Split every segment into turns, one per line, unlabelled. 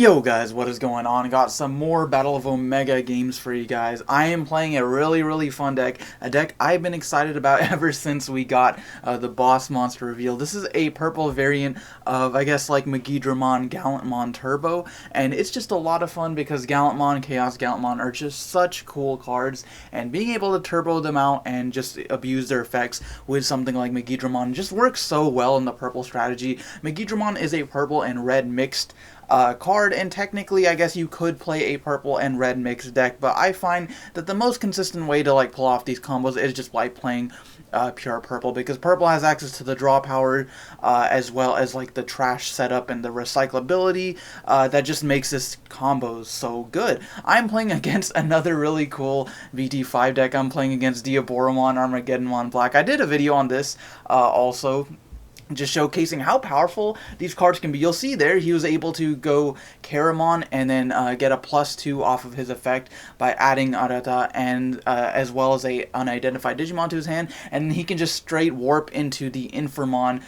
Yo guys, what is going on? Got some more Battle of Omega games for you guys. I am playing a really fun deck, a deck I've been excited about ever since we got the boss monster reveal. This is a purple variant of, I guess, like Megidramon, Gallantmon Turbo, and it's just a lot of fun because Gallantmon, Chaos Gallantmon are just such cool cards, and being able to turbo them out and just abuse their effects with something like Megidramon just works so well in the purple strategy. Megidramon is a purple and red mixed card, and technically I guess you could play a purple and red mixed deck, but I find that the most consistent way to pull off these combos is just by playing pure purple, because purple has access to the draw power as well as the trash setup and the recyclability that just makes this combos so good. I'm playing against another really cool VT5 deck. I'm playing against Diaboromon, Armageddonmon Black. I did a video on this also, just showcasing how powerful these cards can be. You'll see there he was able to go Caramon and then get a +2 off of his effect by adding Arata and as well as a unidentified Digimon to his hand, and he can just straight warp into the Infirmon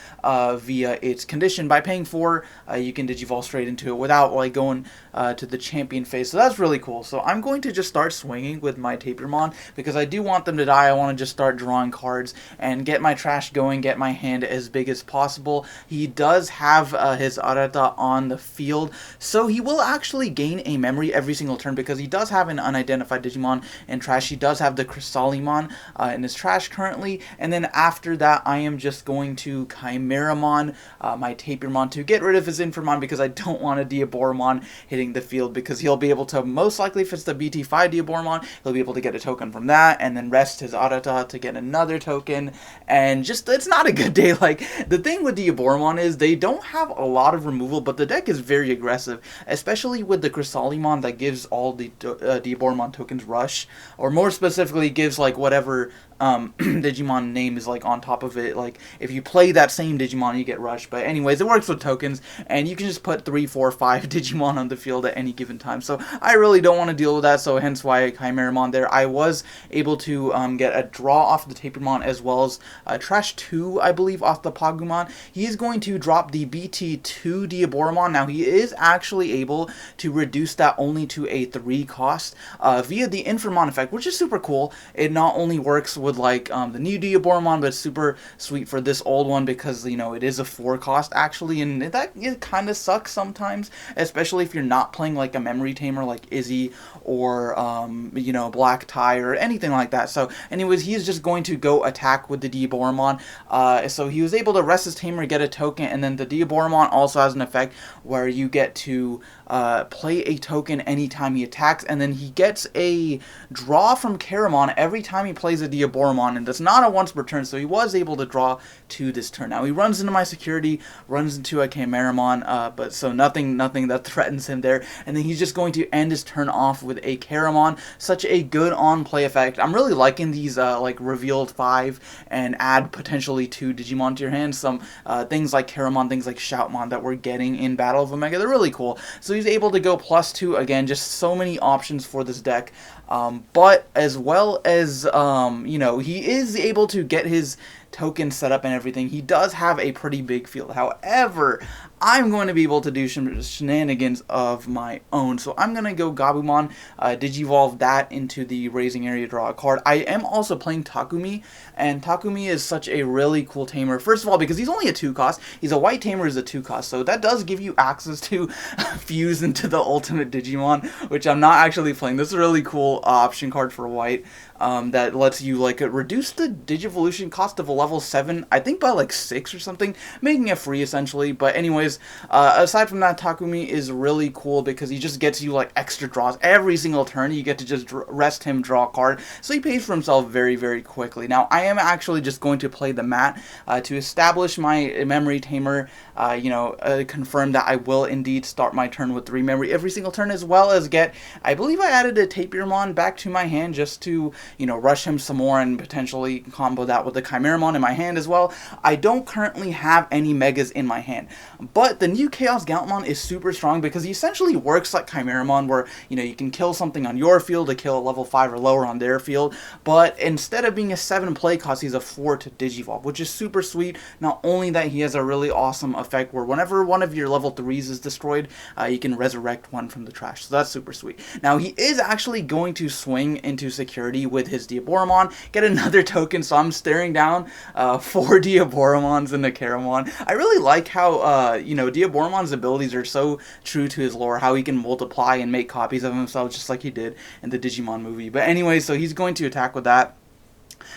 via its condition. By paying 4, you can Digivolve straight into it without going to the champion phase, so that's really cool. So I'm going to just start swinging with my Tapirmon because I do want them to die. I want to just start drawing cards and get my trash going, get my hand as big as possible. He does have his Arata on the field, so he will actually gain a memory every single turn because he does have an unidentified Digimon in trash. He does have the Crystalimon in his trash currently, and then after that I am just going to Chimeramon my Tapirmon to get rid of his Infirmon because I don't want a Diaboromon hitting the field, because he'll be able to, most likely if it's the BT5 Diaboromon, he'll be able to get a token from that and then rest his Arata to get another token, and just, it's not a good day. The thing with Diaboromon is they don't have a lot of removal, but the deck is very aggressive, especially with the Crystalimon that gives all the Diaboromon tokens rush, or more specifically gives whatever Digimon name is on top of it. If you play that same Digimon you get rush, but anyways, it works with tokens and you can just put 3, 4, 5 Digimon on the field at any given time, so I really don't want to deal with that, so hence why Chimeramon there. I was able to get a draw off the Tapirmon as well as trash 2, I believe, off the Pagumon. He is going to drop the BT2 Diaboromon. Now he is actually able to reduce that only to a 3 cost via the Infirmon effect, which is super cool. It not only works with the new Diaboromon, but it's super sweet for this old one because it is a 4 cost actually, and it kind of sucks sometimes, especially if you're not playing a memory tamer like Izzy or Black Tie or anything like that. So anyways, he is just going to go attack with the Diaboromon. So he was able to rest his tamer, get a token, and then the Diaboromon also has an effect where you get to play a token anytime he attacks, and then he gets a draw from Caramon every time he plays a Diaboromon, and that's not a once per turn, so he was able to draw 2 this turn. Now he runs into my security, runs into a Chimeramon, but so nothing that threatens him there, and then he's just going to end his turn off with a Caramon. Such a good on-play effect. I'm really liking these revealed 5 and add potentially 2 Digimon to your hand. Some things like Caramon, things like Shoutmon that we're getting in Battle of Omega, they're really cool. So he's able to go +2 again, just so many options for this deck. But as well as he is able to get his token set up and everything. He does have a pretty big field. However, I'm going to be able to do some shenanigans of my own. So I'm going to go Gabumon, Digivolve that into the Raising Area, draw a card. I am also playing Takumi, and Takumi is such a really cool tamer. First of all, because he's only a 2 cost. He's a white tamer, is a 2 cost. So that does give you access to fuse into the ultimate Digimon, which I'm not actually playing. This is a really cool option card for white. That lets you reduce the Digivolution cost of a level 7, I think by 6 or something, making it free essentially. But anyways, aside from that, Takumi is really cool because he just gets you extra draws every single turn. You get to just rest him, draw a card, so he pays for himself very quickly. Now I am actually just going to play the mat to establish my memory tamer, confirm that I will indeed start my turn with 3 memory every single turn, as well as get, I believe I added a Tapirmon back to my hand just to rush him some more and potentially combo that with the Chimeramon in my hand as well. I don't currently have any Megas in my hand, but the new Chaos Gallantmon is super strong because he essentially works like Chimeramon, where you can kill something on your field to kill a level 5 or lower on their field, but instead of being a 7 play cost, he's a 4 to Digivolve, which is super sweet. Not only that, he has a really awesome effect where whenever one of your level 3s is destroyed, you can resurrect one from the trash, so that's super sweet. Now he is actually going to swing into security with his Diaboromon, get another token, so I'm staring down 4 Diaboromons in the Caramon. I really like how Diaboromon's abilities are so true to his lore, how he can multiply and make copies of himself just like he did in the Digimon movie. But anyway, so he's going to attack with that.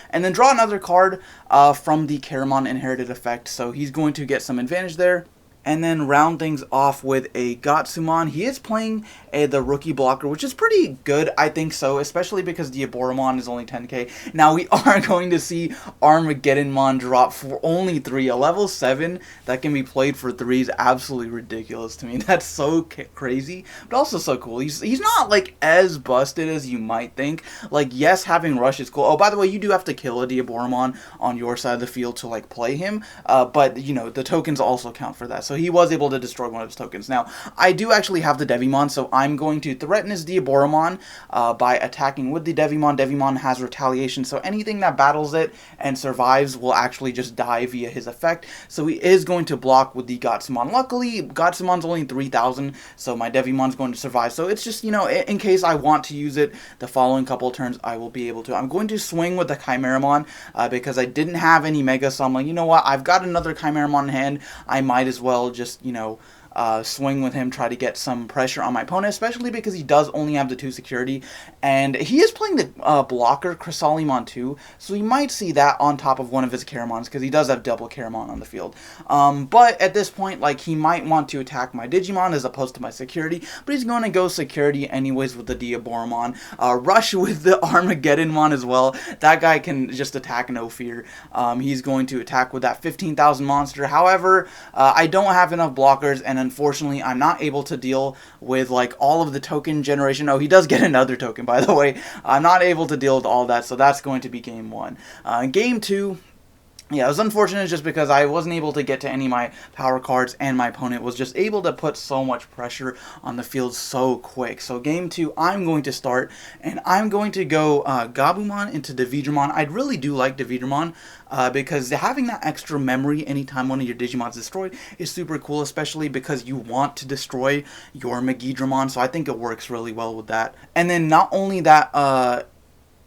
And then draw another card from the Caramon inherited effect, so he's going to get some advantage there. And then round things off with a Gotsumon. He is playing the rookie blocker, which is pretty good, I think so, especially because Diaboromon is only 10k. Now we are going to see Armageddonmon drop for only 3. A level 7 that can be played for 3 is absolutely ridiculous to me. That's so crazy, but also so cool. He's not like as busted as you might think. Like, yes, having Rush is cool. Oh, by the way, you do have to kill a Diaboromon on your side of the field to like play him, but the tokens also count for that. So he was able to destroy one of his tokens. Now, I do actually have the Devimon, so I'm going to threaten his Diaboromon by attacking with the Devimon. Devimon has retaliation, so anything that battles it and survives will actually just die via his effect. So he is going to block with the Gotsumon. Luckily, Gotsumon's only 3,000, so my Devimon's going to survive. So it's just, in case I want to use it the following couple of turns, I will be able to. I'm going to swing with the Chimeramon because I didn't have any Mega, so I'm like, you know what, I've got another Chimeramon in hand, I might as well just, swing with him, try to get some pressure on my opponent, especially because he does only have the 2 security, and he is playing the blocker Chrysalimon too, so he might see that on top of one of his Caramons, because he does have double Caramon on the field. But at this point, like, he might want to attack my Digimon as opposed to my security, but he's going to go security anyways with the Diaboromon. Rush with the Armageddonmon as well. That guy can just attack no fear. He's going to attack with that 15,000 monster. However, I don't have enough blockers, and unfortunately, I'm not able to deal with like all of the token generation. Oh, he does get another token, by the way. I'm not able to deal with all that, so that's going to be game 1. Game 2. Yeah, it was unfortunate just because I wasn't able to get to any of my power cards, and my opponent was just able to put so much pressure on the field so quick. So game 2, I'm going to start, and I'm going to go Gabumon into Digimon. I really do like Digimon because having that extra memory anytime one of your Digimon's destroyed is super cool, especially because you want to destroy your Megidramon, so I think it works really well with that. And then not only that,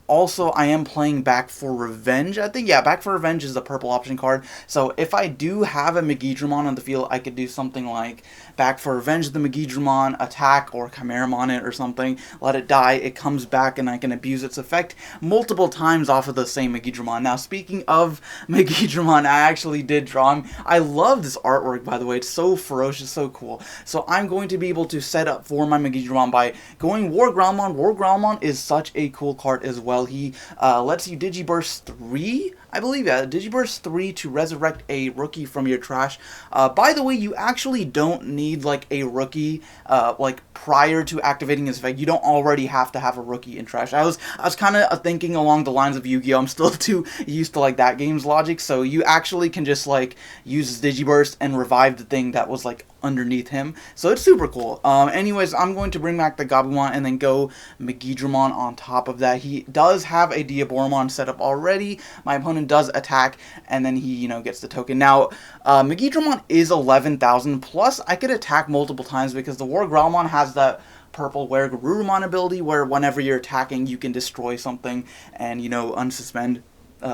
also, I am playing Back for Revenge, I think. Yeah, Back for Revenge is the purple option card. So if I do have a Megidramon on the field, I could do something like Back for Revenge the Megidramon, attack or Chimeramon it or something, let it die, it comes back, and I can abuse its effect multiple times off of the same Megidramon. Now, speaking of Megidramon, I actually did draw him. I love this artwork, by the way. It's so ferocious, so cool. So I'm going to be able to set up for my Megidramon by going War Growlmon. War Growlmon is such a cool card as well. He lets you Digiburst 3, I believe, yeah, Digiburst 3 to resurrect a rookie from your trash. By the way, you actually don't need like a rookie like prior to activating his effect. You don't already have to have a rookie in trash. I was kind of thinking along the lines of Yu-Gi-Oh! I'm still too used to like that game's logic, so you actually can just like use Digiburst and revive the thing that was like underneath him. So it's super cool. Anyways, I'm going to bring back the Gabumon and then go Megidramon on top of that. He does have a Diaboromon set up already. My opponent does attack, and then he, gets the token. Now, Megidramon is 11,000, plus I could attack multiple times because the War Growlmon has that purple Garurumon ability where whenever you're attacking, you can destroy something and, unsuspend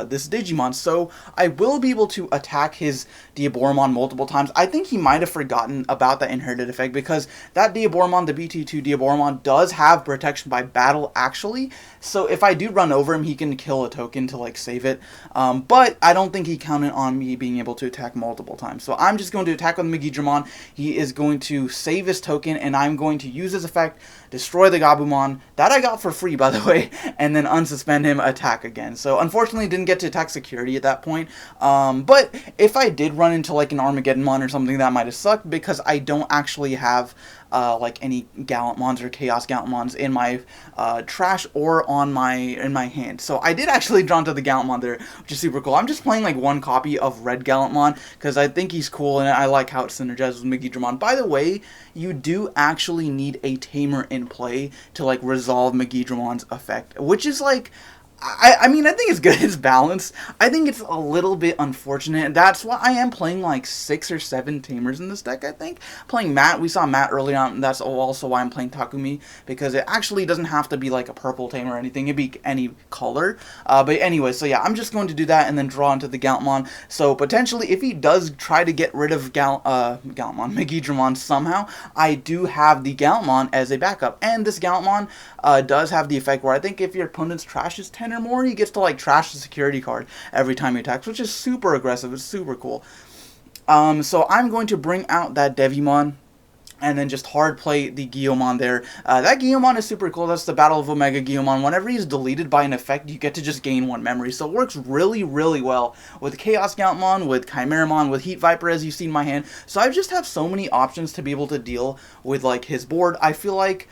this Digimon, so I will be able to attack his Diaboromon multiple times. I think he might have forgotten about that inherited effect because that Diaboromon, the BT2 Diaboromon, does have protection by battle actually, so if I do run over him, he can kill a token to like save it, but I don't think he counted on me being able to attack multiple times, so I'm just going to attack with Megidramon. He is going to save his token, and I'm going to use his effect, destroy the Gabumon, that I got for free by the way, and then unsuspend him, attack again. So unfortunately didn't get to attack security at that point. But if I did run into like an Armageddonmon or something, that might have sucked because I don't actually have like any Gallantmons or Chaos Gallantmons in my trash or in my hand. So I did actually draw into the Gallantmon there, which is super cool. I'm just playing like one copy of Red Gallantmon because I think he's cool and I like how it synergizes with Megidramon. By the way, you do actually need a tamer in play to like resolve Megidramon's effect, which is like, I mean, I think it's good. It's balanced. I think it's a little bit unfortunate. That's why I am playing like 6 or 7 tamers in this deck, I think. Playing Matt. We saw Matt earlier on. That's also why I'm playing Takumi, because it actually doesn't have to be like a purple tamer or anything. It'd be any color. But anyway, so yeah, I'm just going to do that and then draw into the Gallantmon. So potentially, if he does try to get rid of Megidramon somehow, I do have the Gallantmon as a backup. And this Gallantmon does have the effect where I think if your opponent's trash is 10 or more, he gets to like trash the security card every time he attacks, which is super aggressive. It's super cool. So I'm going to bring out that Devimon and then just hard play the Guillaumon there. That Guillaumon is super cool. That's the Battle of Omega Guillaumon. Whenever he's deleted by an effect, you get to just gain 1 memory. So it works really, really well with Chaos Gallantmon, with Chimeramon, with Heat Viper, as you see in my hand. So I just have so many options to be able to deal with like his board. I feel like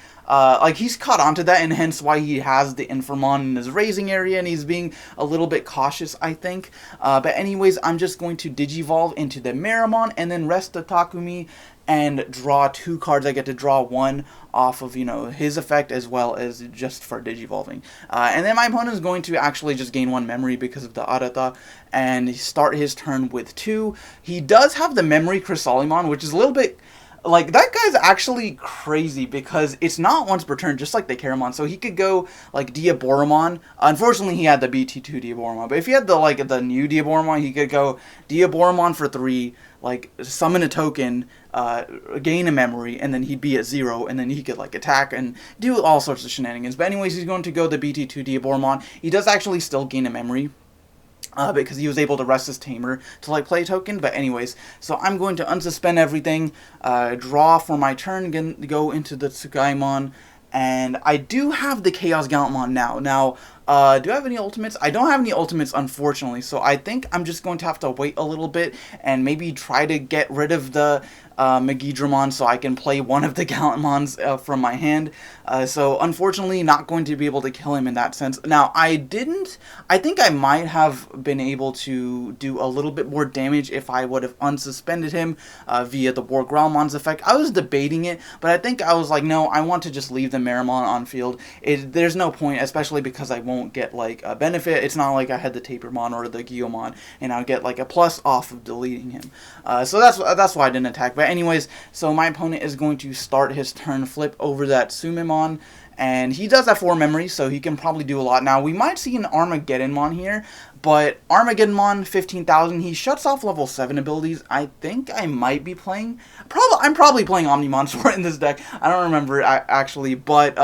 he's caught onto that, and hence why he has the Infamon in his raising area, and he's being a little bit cautious, I think. But anyways, I'm just going to Digivolve into the Meramon, and then rest the Takumi, and draw 2 cards. I get to draw 1 off of, you know, his effect as well as just for Digivolving. And then my opponent is going to actually just gain 1 memory because of the Arata, and start his turn with 2. He does have the Memory Chrysalimon, which is a little bit... like, that guy's actually crazy because it's not once per turn, just like the Caramon. So he could go, like, Diaboromon. Unfortunately, he had the BT2 Diaboromon. But if he had the, like, the new Diaboromon, he could go Diaboromon for 3, like, summon a token, gain a memory, and then he'd be at 0, and then he could, like, attack and do all sorts of shenanigans. But anyways, he's going to go the BT2 Diaboromon. He does actually still gain a memory, because he was able to rest his tamer to like play a token. But anyways, so I'm going to unsuspend everything, draw for my turn, go into the Tsukaimon, and I do have the Chaos Gallantmon now. Now, do I have any ultimates? I don't have any ultimates, unfortunately, so I think I'm just going to have to wait a little bit and maybe try to get rid of the Megidramon so I can play one of the Gallantmons from my hand. So unfortunately, not going to be able to kill him in that sense. Now, I think I might have been able to do a little bit more damage if I would have unsuspended him via the War Growlmon's effect. I was debating it, but I think I was like, no, I want to just leave the Meramon on field. There's no point, especially because I won't get like a benefit. It's not like I had the Tapermon or the Guillaumon and I'll get like a plus off of deleting him. So that's why I didn't attack. But anyways, so my opponent is going to start his turn, flip over that Sumimon, and he does have 4 memories, so he can probably do a lot. Now, we might see an Armageddonmon here, but Armageddonmon, 15,000, he shuts off level 7 abilities. I think I might be playing... I'm probably playing Omnimon in this deck. I don't remember, actually, but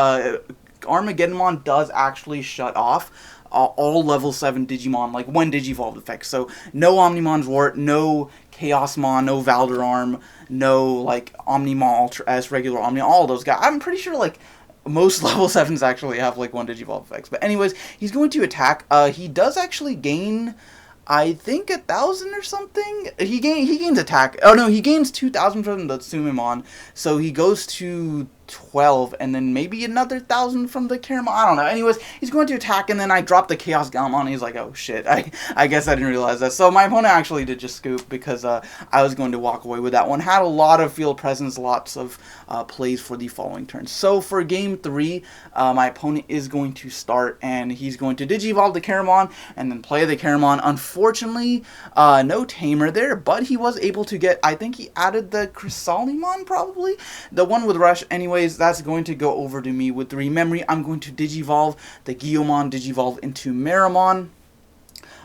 Armageddonmon does actually shut off all level 7 Digimon, like when Digivolved effects. So, no Omnimon's Wart, no Chaosmon, no Valderarm, no, like, Omnimon Ultra S, regular Omni, all those guys. I'm pretty sure, like, most level 7s actually have, like, 1 Digivolve effects. But anyways, he's going to attack. He does actually gain... I think 1,000 or something. He gains attack. Oh no, he gains 2,000 from the Sumimon. So he goes to 12, and then maybe another 1,000 from the Caramon. I don't know. Anyways, he's going to attack, and then I drop the Chaos Gallantmon, and he's like, oh shit, I guess I didn't realize that. So my opponent actually did just scoop, because I was going to walk away with that one. Had a lot of field presence, lots of plays for the following turn. So for game 3, my opponent is going to start, and he's going to Digivolve the Caramon, and then play the Caramon. Unfortunately, no Tamer there, but he was able to get, I think he added the Chrysalimon, probably? The one with Rush. Anyways, that's going to go over to me with 3 memory. I'm going to Digivolve the Guillaumon, Digivolve into Meramon.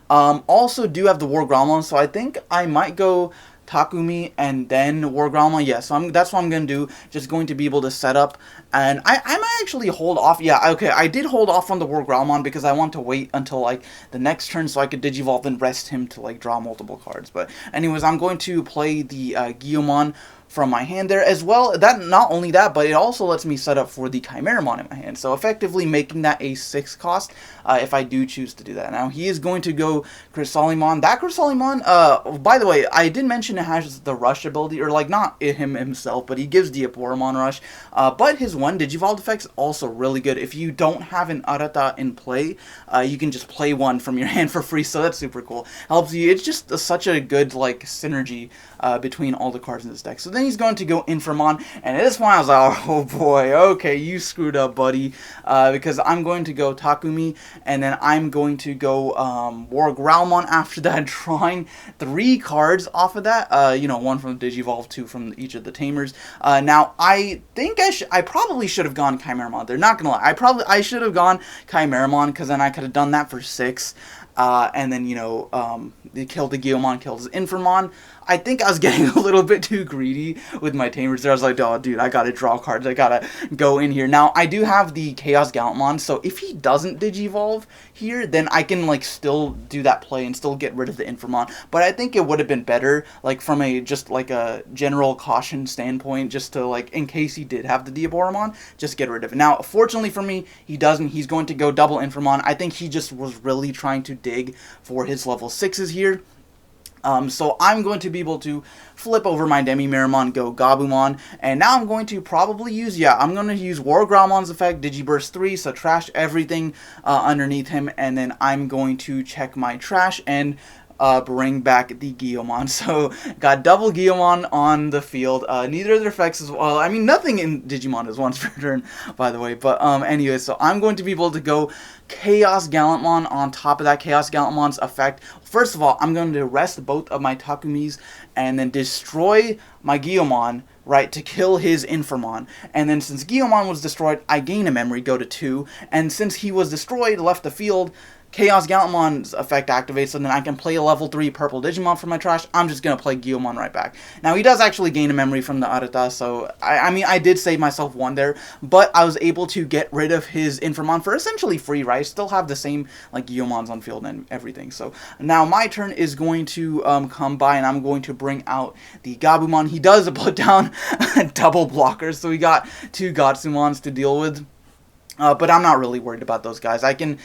Also do have the War Growlmon, so I think I might go Takumi and then War Growlmon. Yeah, so that's what I'm going to do. Just going to be able to set up. And I might actually hold off. Yeah, okay, I did hold off on the War Growlmon because I want to wait until, like, the next turn so I could Digivolve and rest him to, like, draw multiple cards. But anyways, I'm going to play the Guillaumon from my hand there, as well. That not only that, but it also lets me set up for the Chimeramon in my hand, so effectively making that a 6 cost if I do choose to do that. Now he is going to go Crystalimon. That Crystalimon, by the way, I did mention it has the Rush ability, or like not him himself, but he gives Diaboromon Rush. But his one Digivolve effect is also really good. If you don't have an Arata in play, you can just play one from your hand for free, so that's super cool. Helps you. It's just such a good like synergy between all the cards in this deck. So then he's going to go Inframon, and at this point I was like, oh boy, okay, you screwed up, buddy, because I'm going to go Takumi, and then I'm going to go Gallantmon after that, drawing 3 cards off of that, you know, 1 from the Digivolve, 2 from each of the Tamers. Now, I think I probably should have gone Chimeramon. They're not gonna lie. I should have gone Chimeramon, because then I could have done that for 6. And then, you know, they killed the Guilmon, killed his Inframon. I think I was getting a little bit too greedy with my Tamers there. I was like, oh, dude, I gotta draw cards. I gotta go in here. Now, I do have the Chaos Gallantmon, so if he doesn't Digivolve here, then I can, like, still do that play and still get rid of the Inframon. But I think it would have been better, like, from a, just, like, a general caution standpoint, just to, like, in case he did have the Diaboromon, just get rid of it. Now, fortunately for me, he doesn't. He's going to go double Inframon. I think he just was really trying to dig for his level 6s here. So I'm going to be able to flip over my Demi-Miramon, go Gabumon, and now I'm going to probably use, I'm going to use Wargrawmon's effect, Digiburst 3, so trash everything underneath him, and then I'm going to check my trash and bring back the Guilmon. So, got double Guilmon on the field. Neither of their effects is, well, I mean, nothing in Digimon is once per turn, by the way. But, anyway, so I'm going to be able to go Chaos Gallantmon on top of that Chaos Gallantmon's effect. First of all, I'm going to rest both of my Takumis and then destroy my Guilmon, right, to kill his Inframon. And then since Guilmon was destroyed, I gain a memory, go to 2. And since he was destroyed, left the field, Chaos Gallantmon's effect activates, so then I can play a level 3 purple Digimon from my trash. I'm just going to play Guilmon right back. Now, he does actually gain a memory from the Arata, so, I mean, I did save myself 1 there, but I was able to get rid of his Inframon for essentially free, right? I still have the same, like, Guilmons on field and everything. So, now my turn is going to come by, and I'm going to bring out the Gabumon. He does put down double blockers, so we got 2 Gatsumons to deal with. But I'm not really worried about those guys. I can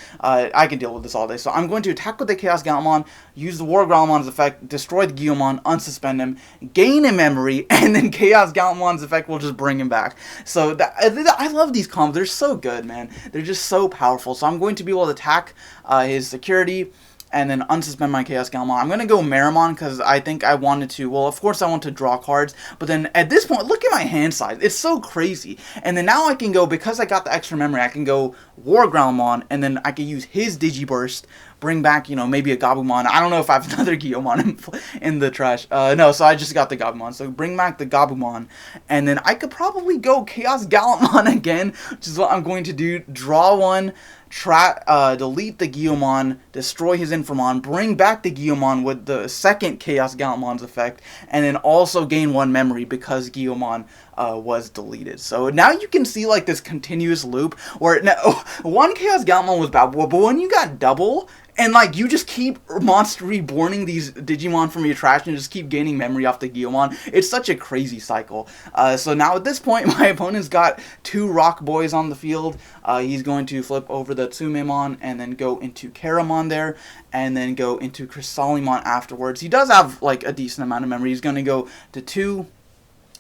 deal with this all day. So I'm going to attack with the Chaos Gallantmon, use the Wargrawmon's effect, destroy the Guilmon, unsuspend him, gain a memory, and then Chaos Gallantmon's effect will just bring him back. So I love these combos. They're so good, man. They're just so powerful. So I'm going to be able to attack his security, and then unsuspend my Chaos Gallantmon. I'm going to go Miramon because I think I wanted to, well, of course I want to draw cards, but then at this point, look at my hand size. It's so crazy. And then now I can go, because I got the extra memory, I can go Wargrawmon, and then I can use his Digiburst, bring back, you know, maybe a Gabumon. I don't know if I have another Guilmon in the trash. No, so I just got the Gabumon. So bring back the Gabumon, and then I could probably go Chaos Gallantmon again, which is what I'm going to do. Draw one, delete the Guilmon, destroy his Inframon, bring back the Guilmon with the second Chaos Gallantmon's effect, and then also gain 1 memory because Guilmon was deleted. So now you can see like this continuous loop where one Chaos Gallantmon was bad, but when you got double, and like you just keep monster reborning these Digimon from your trash and just keep gaining memory off the Guilmon, it's such a crazy cycle. So now at this point, my opponent's got 2 Rock Boys on the field. He's going to flip over the Tsumemon and then go into Karamon there, and then go into Crystalimon afterwards. He does have like a decent amount of memory. He's going to go to 2.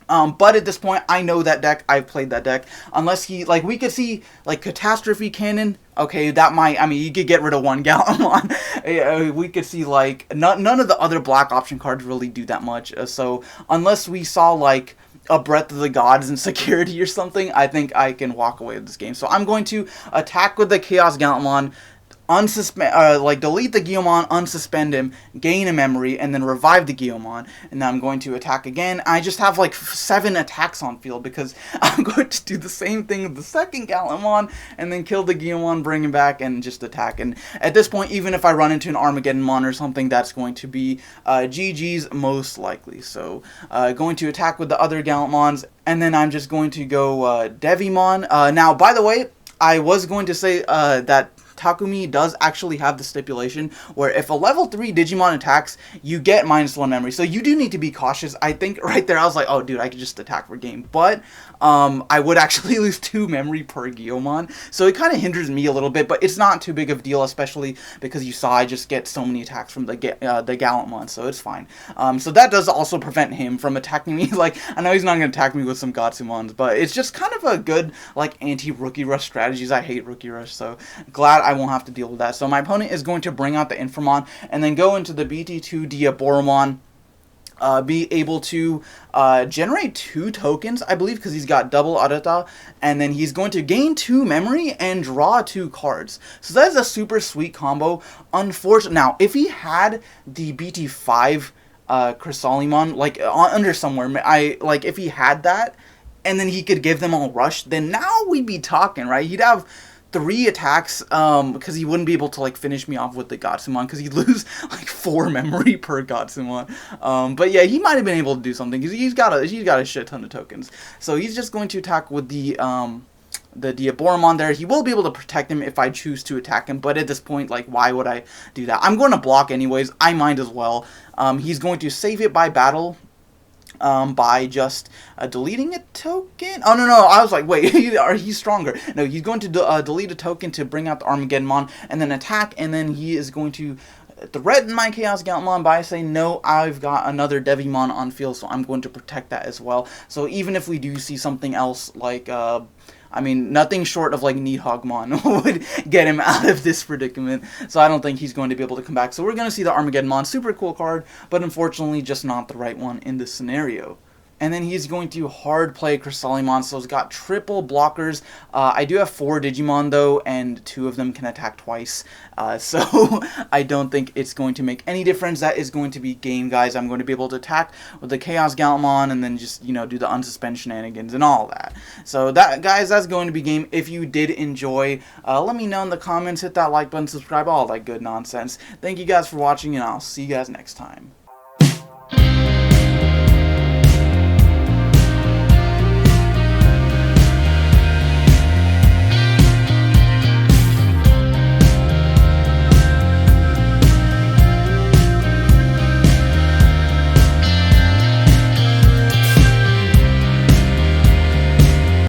But at this point, I know that deck. I've played that deck. Unless he, like, we could see, like, Catastrophe Cannon. Okay, that might, I mean, you could get rid of 1 Gallantmon. We could see, like, none of the other black option cards really do that much. So, unless we saw, like, a Breath of the Gods and Security or something, I think I can walk away with this game. So, I'm going to attack with the Chaos Gallantmon, delete the Guilmon, unsuspend him, gain a memory, and then revive the Guilmon. And then I'm going to attack again. I just have like 7 attacks on field because I'm going to do the same thing with the second Gallantmon, and then kill the Guilmon, bring him back, and just attack. And at this point, even if I run into an Armageddonmon or something, that's going to be GG's most likely. So going to attack with the other Gallantmons, and then I'm just going to go Devimon. Now, by the way, I was going to say that Takumi does actually have the stipulation where if a level 3 Digimon attacks, you get -1 memory. So you do need to be cautious. I think right there I was like, oh dude, I could just attack for game. But I would actually lose 2 memory per Guiomon. So it kind of hinders me a little bit, but it's not too big of a deal, especially because you saw I just get so many attacks from the Gallantmon, so it's fine. So that does also prevent him from attacking me. Like, I know he's not going to attack me with some Gatsumons, but it's just kind of a good, like, anti-Rookie Rush strategies. I hate Rookie Rush, so glad I won't have to deal with that. So my opponent is going to bring out the Inframon, and then go into the BT2 Diaboromon. Be able to generate 2 tokens, I believe, because he's got double Arata, and then he's going to gain 2 memory and draw 2 cards. So that is a super sweet combo. Unfortunately, now, if he had the BT5 Chrysalimon, like, under somewhere, like, if he had that, and then he could give them all rush, then now we'd be talking, right? He'd have 3 attacks, because he wouldn't be able to, like, finish me off with the Gatsumon, because he'd lose, like, 4 memory per Gatsumon. But yeah, he might have been able to do something, because he's got a shit ton of tokens. So he's just going to attack with the Diaboromon there. He will be able to protect him if I choose to attack him, but at this point, like, why would I do that? I'm going to block anyways. I might as well. He's going to save it by battle. By just deleting a token. Oh, no, I was like, wait, he's stronger. No, he's going to delete a token to bring out the Armageddonmon, and then attack, and then he is going to threaten my Chaos Gallantmon by saying, no, I've got another Devimon on field, so I'm going to protect that as well. So even if we do see something else, like, I mean, nothing short of, like, Nidhoggmon would get him out of this predicament. So I don't think he's going to be able to come back. So we're going to see the Armageddonmon. Super cool card, but unfortunately just not the right one in this scenario. And then he's going to hard play Chrysalimon, so he's got triple blockers. I do have 4 Digimon, though, and 2 of them can attack twice. So I don't think it's going to make any difference. That is going to be game, guys. I'm going to be able to attack with the Chaos Gallantmon and then just, you know, do the unsuspend shenanigans and all that. So that, guys, that's going to be game. If you did enjoy, let me know in the comments. Hit that like button, subscribe, all that good nonsense. Thank you guys for watching, and I'll see you guys next time.